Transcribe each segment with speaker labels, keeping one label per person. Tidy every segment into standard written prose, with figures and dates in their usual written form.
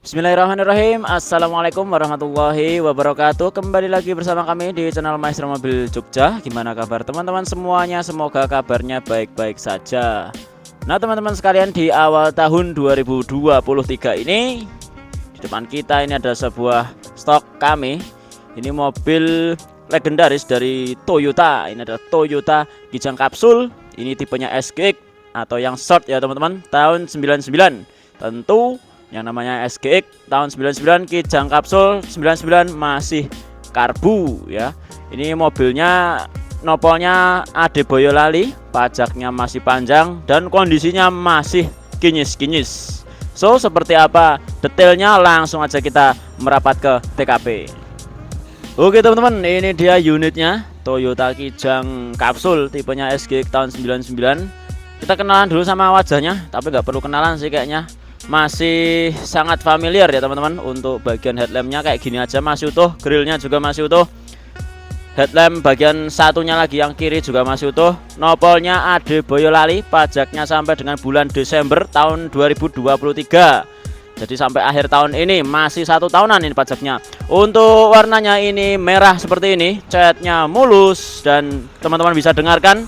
Speaker 1: Bismillahirrahmanirrahim. Assalamualaikum warahmatullahi wabarakatuh. Kembali lagi bersama kami di channel Maestro Mobil Jogja. Gimana kabar teman-teman semuanya? Semoga kabarnya baik-baik saja. Nah teman-teman sekalian, di awal tahun 2023 ini di depan kita ini ada sebuah stok kami. Ini mobil legendaris dari Toyota. Ini ada Toyota Kijang Kapsul. Ini tipenya SGX atau yang short ya teman-teman, tahun 99. Tentu yang namanya SGX tahun 99, Kijang Kapsul 99 masih karbu ya. Ini mobilnya nopolnya Ade Boyolali, pajaknya masih panjang dan kondisinya masih kinyis-kinyis. So seperti apa detailnya, langsung aja kita merapat ke TKP. Oke teman-teman, ini dia unitnya Toyota Kijang Kapsul tipenya SGX tahun 99. Kita kenalan dulu sama wajahnya, tapi nggak perlu kenalan sih kayaknya. Masih sangat familiar ya teman-teman. Untuk bagian headlampnya kayak gini aja masih utuh, grillnya juga masih utuh. Headlamp bagian satunya lagi yang kiri juga masih utuh. Nopolnya Ade Boyolali, pajaknya sampai dengan bulan Desember tahun 2023. Jadi sampai akhir tahun ini masih 1 tahunan ini pajaknya. Untuk warnanya ini merah seperti ini, catnya mulus dan teman-teman bisa dengarkan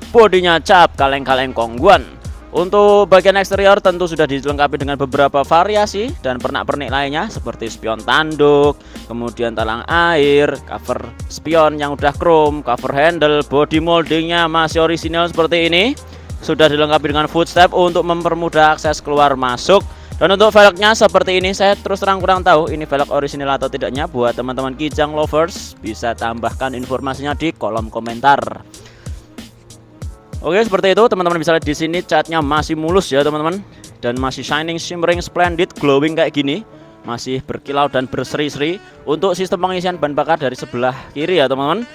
Speaker 1: bodinya cap kaleng-kaleng kongguan. Untuk bagian eksterior tentu sudah dilengkapi dengan beberapa variasi dan pernak-pernik lainnya seperti spion tanduk, kemudian talang air, cover spion yang udah chrome, cover handle, body moldingnya masih orisinal seperti ini. Sudah dilengkapi dengan footstep untuk mempermudah akses keluar masuk. Dan untuk velgnya seperti ini, saya terus terang kurang tahu ini velg orisinal atau tidaknya. Buat teman-teman Kijang lovers bisa tambahkan informasinya di kolom komentar. Oke, seperti itu teman-teman bisa lihat di sini catnya masih mulus ya teman-teman, dan masih shining, shimmering, splendid, glowing kayak gini, masih berkilau dan berseri-seri. Untuk sistem pengisian bahan bakar dari sebelah kiri ya teman-teman.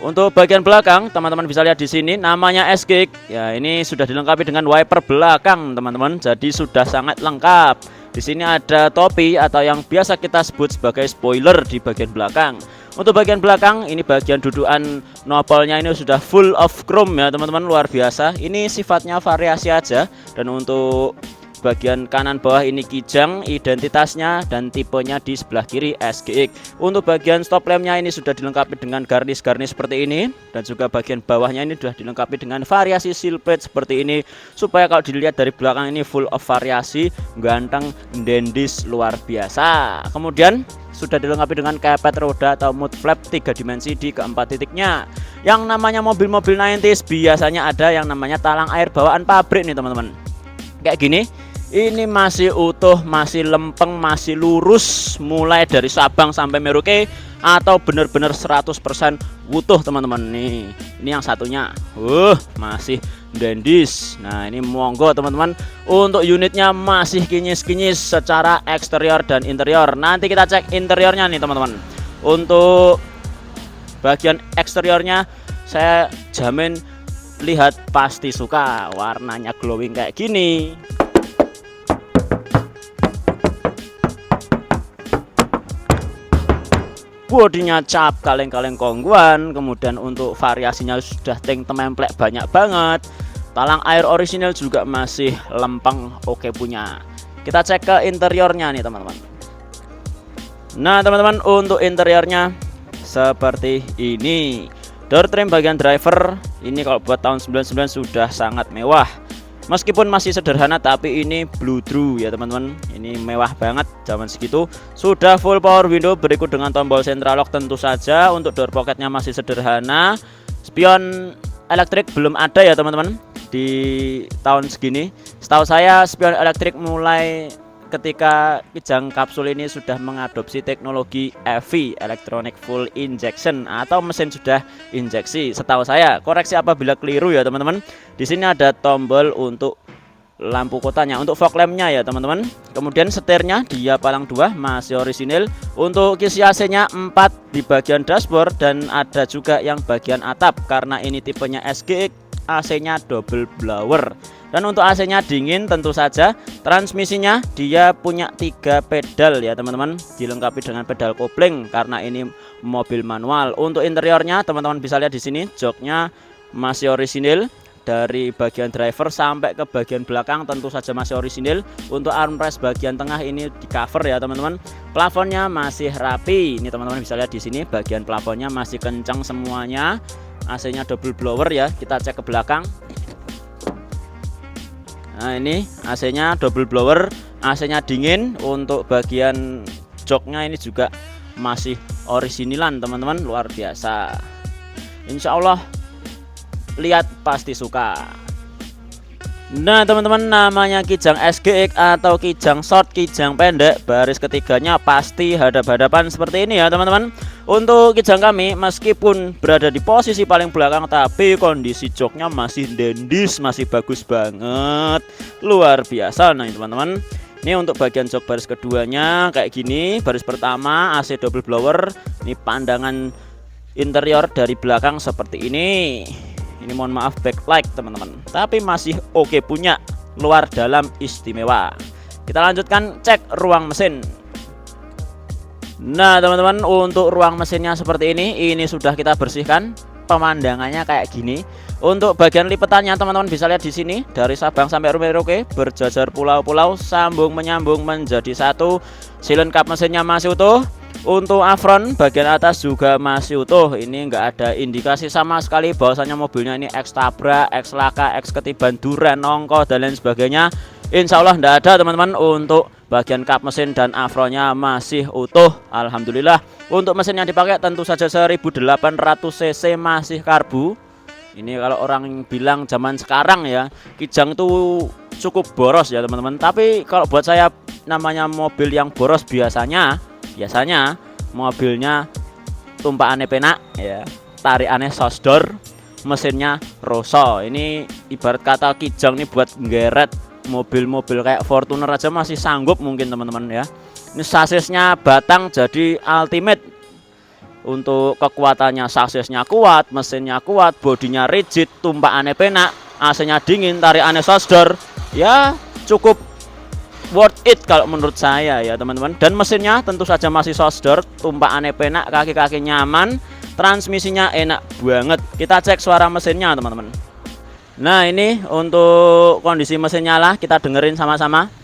Speaker 1: Untuk bagian belakang teman-teman bisa lihat di sini namanya SGX ya, ini sudah dilengkapi dengan wiper belakang teman-teman, jadi sudah sangat lengkap. Di sini ada topi atau yang biasa kita sebut sebagai spoiler di bagian belakang. Untuk bagian belakang ini bagian dudukan nopolnya ini sudah full of chrome ya teman-teman, luar biasa. Ini sifatnya variasi aja. Dan untuk bagian kanan bawah ini Kijang identitasnya dan tipenya di sebelah kiri SGX. Untuk bagian stop lampnya ini sudah dilengkapi dengan garnis-garnis seperti ini, dan juga bagian bawahnya ini sudah dilengkapi dengan variasi seal plate seperti ini, supaya kalau dilihat dari belakang ini full of variasi, ganteng, dendis, luar biasa. Kemudian sudah dilengkapi dengan kepet roda atau mud flap 3 dimensi di keempat titiknya. Yang namanya mobil-mobil 90s biasanya ada yang namanya talang air bawaan pabrik nih teman-teman. Kayak gini, ini masih utuh, masih lempeng, masih lurus mulai dari Sabang sampai Merauke, atau bener-bener 100% utuh teman-teman. Nih, ini yang satunya. Masih dendis. Nah, ini monggo teman-teman. Untuk unitnya masih kinyis-kinyis secara eksterior dan interior. Nanti kita cek interiornya nih teman-teman. Untuk bagian eksteriornya saya jamin lihat pasti suka, warnanya glowing kayak gini. Bodinya cap kaleng-kaleng kongguan. Kemudian untuk variasinya sudah ting template banyak banget. Talang air orisinal juga masih lempeng, oke punya. Kita cek ke interiornya nih teman-teman. Nah teman-teman, untuk interiornya seperti ini. Door trim bagian driver ini kalau buat tahun 99 sudah sangat mewah. Meskipun masih sederhana tapi ini blue drew ya teman-teman. Ini mewah banget zaman segitu. Sudah full power window berikut dengan tombol central lock tentu saja. Untuk door pocketnya masih sederhana. Spion elektrik belum ada ya teman-teman di tahun segini. Setahu saya spion elektrik mulai ketika Kijang Kapsul ini sudah mengadopsi teknologi EV, electronic full injection, atau mesin sudah injeksi. Setahu saya, koreksi apabila keliru ya teman-teman. Di sini ada tombol untuk lampu kotanya, untuk fog lampnya ya teman-teman. Kemudian setirnya dia palang 2 masih orisinil. Untuk kisi AC-nya 4 di bagian dashboard, dan ada juga yang bagian atap karena ini tipenya SGX, AC-nya double blower. Dan untuk AC-nya dingin tentu saja. Transmisinya dia punya 3 pedal ya teman-teman, dilengkapi dengan pedal kopling karena ini mobil manual. Untuk interiornya teman-teman bisa lihat di sini, joknya masih orisinil, dari bagian driver sampai ke bagian belakang tentu saja masih orisinil. Untuk armrest bagian tengah ini di cover ya teman-teman. Plafonnya masih rapi. Ini teman-teman bisa lihat di sini bagian plafonnya masih kencang semuanya. AC-nya double blower ya. Kita cek ke belakang. Nah ini AC-nya double blower, AC-nya dingin. Untuk bagian joknya ini juga masih orisinilan teman-teman, luar biasa. Insya Allah lihat pasti suka. Nah teman-teman, namanya Kijang SGX atau Kijang short, Kijang pendek, baris ketiganya pasti hadap-hadapan seperti ini ya teman-teman. Untuk Kijang kami meskipun berada di posisi paling belakang, tapi kondisi joknya masih dendis, masih bagus banget, luar biasa. Nah teman-teman, ini untuk bagian jok baris keduanya kayak gini. Baris pertama AC double blower. Ini pandangan interior dari belakang seperti ini. Ini mohon maaf backlight teman-teman, tapi masih oke punya, luar dalam istimewa. Kita lanjutkan cek ruang mesin. Nah teman-teman, untuk ruang mesinnya seperti ini sudah kita bersihkan. Pemandangannya kayak gini. Untuk bagian lipetannya teman-teman bisa lihat di sini, dari Sabang sampai Merauke berjajar pulau-pulau, sambung menyambung menjadi satu. Silent cup mesinnya masih utuh. Untuk afron bagian atas juga masih utuh. Ini enggak ada indikasi sama sekali bahwasanya mobilnya ini X tabrak, X laka, X ketiban duren, nongko dan lain sebagainya. Insya Allah enggak ada teman-teman. Untuk bagian kap mesin dan afronnya masih utuh, alhamdulillah. Untuk mesin yang dipakai tentu saja 1800 cc masih karbu. Ini kalau orang bilang zaman sekarang ya, Kijang itu cukup boros ya teman-teman. Tapi kalau buat saya, namanya mobil yang boros biasanya mobilnya tumpakannya penak ya, tarikannya sosdor, mesinnya roso. Ini ibarat kata Kijang ini buat nggeret mobil-mobil kayak Fortuner aja masih sanggup mungkin teman-teman ya. Ini sasisnya batang jadi ultimate. Untuk kekuatannya, sasisnya kuat, mesinnya kuat, bodinya rigid, tumpakannya penak, AC-nya dingin, tarikannya sosdor, ya cukup worth it kalau menurut saya ya teman-teman. Dan mesinnya tentu saja masih sosdor, tumpakannya penak, kaki-kaki nyaman, transmisinya enak banget. Kita cek suara mesinnya teman-teman. Nah ini untuk kondisi mesinnya lah, kita dengerin sama-sama.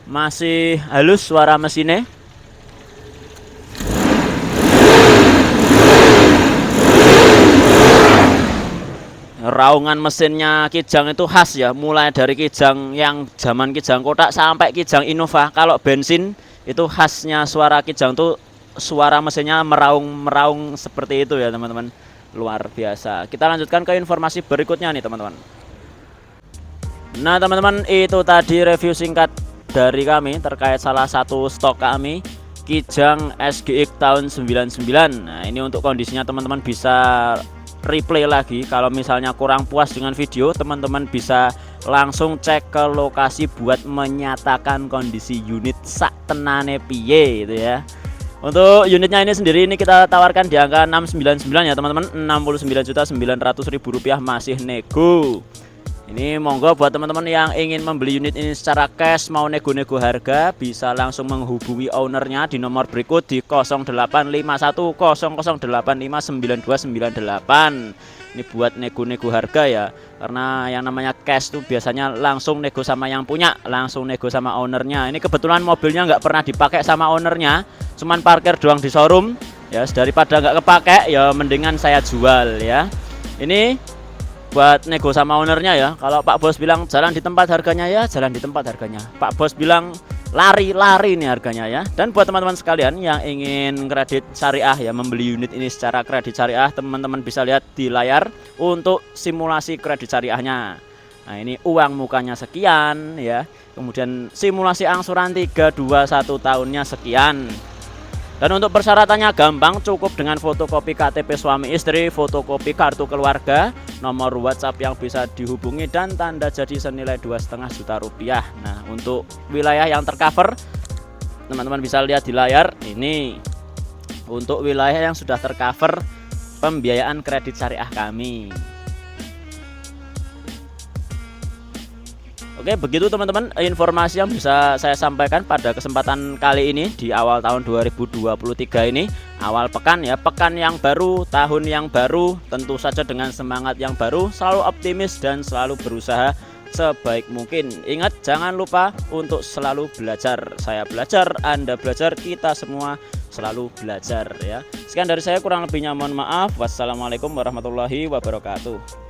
Speaker 1: Masih halus suara mesinnya. Raungan mesinnya Kijang itu khas ya, mulai dari Kijang yang zaman Kijang kotak sampai Kijang Innova. Kalau bensin itu khasnya suara Kijang tuh suara mesinnya meraung seperti itu ya teman-teman, luar biasa. Kita lanjutkan ke informasi berikutnya nih teman-teman. Nah teman-teman, itu tadi review singkat dari kami terkait salah satu stok kami, Kijang SGX tahun 99. Nah ini untuk kondisinya teman-teman bisa replay lagi. Kalau misalnya kurang puas dengan video, teman-teman bisa langsung cek ke lokasi buat menyatakan kondisi unit sak tenane piye gitu ya. Untuk unitnya ini sendiri ini kita tawarkan di angka 699 ya teman-teman, 69.900.000 rupiah masih nego. Ini monggo buat teman-teman yang ingin membeli unit ini secara cash, mau nego-nego harga, bisa langsung menghubungi ownernya di nomor berikut di 0851 Ini buat nego-nego harga ya, karena yang namanya cash tuh biasanya langsung nego sama yang punya, langsung nego sama ownernya. Ini kebetulan mobilnya nggak pernah dipakai sama ownernya, cuman parkir doang di showroom ya. Daripada nggak kepake ya mendingan saya jual ya. Ini buat nego sama ownernya ya. Kalau Pak Bos bilang jalan di tempat harganya ya jalan di tempat harganya. Pak Bos bilang lari nih harganya ya. Dan buat teman-teman sekalian yang ingin kredit syariah ya, membeli unit ini secara kredit syariah, teman-teman bisa lihat di layar untuk simulasi kredit syariahnya. Nah ini uang mukanya sekian ya, kemudian simulasi angsuran 321 tahunnya sekian. Dan untuk persyaratannya gampang, cukup dengan fotokopi KTP suami istri, fotokopi kartu keluarga, nomor WhatsApp yang bisa dihubungi, dan tanda jadi senilai 2,5 juta rupiah. Nah untuk wilayah yang tercover, teman-teman bisa lihat di layar ini. Untuk wilayah yang sudah tercover pembiayaan kredit syariah kami. Oke Oke, begitu teman-teman informasi yang bisa saya sampaikan pada kesempatan kali ini di awal tahun 2023 ini, awal pekan ya, pekan yang baru, tahun yang baru, tentu saja dengan semangat yang baru, selalu optimis dan selalu berusaha sebaik mungkin. Ingat, jangan lupa untuk selalu belajar. Saya belajar, Anda belajar, kita semua selalu belajar ya. Sekian dari saya, kurang lebihnya mohon maaf. Wassalamualaikum warahmatullahi wabarakatuh.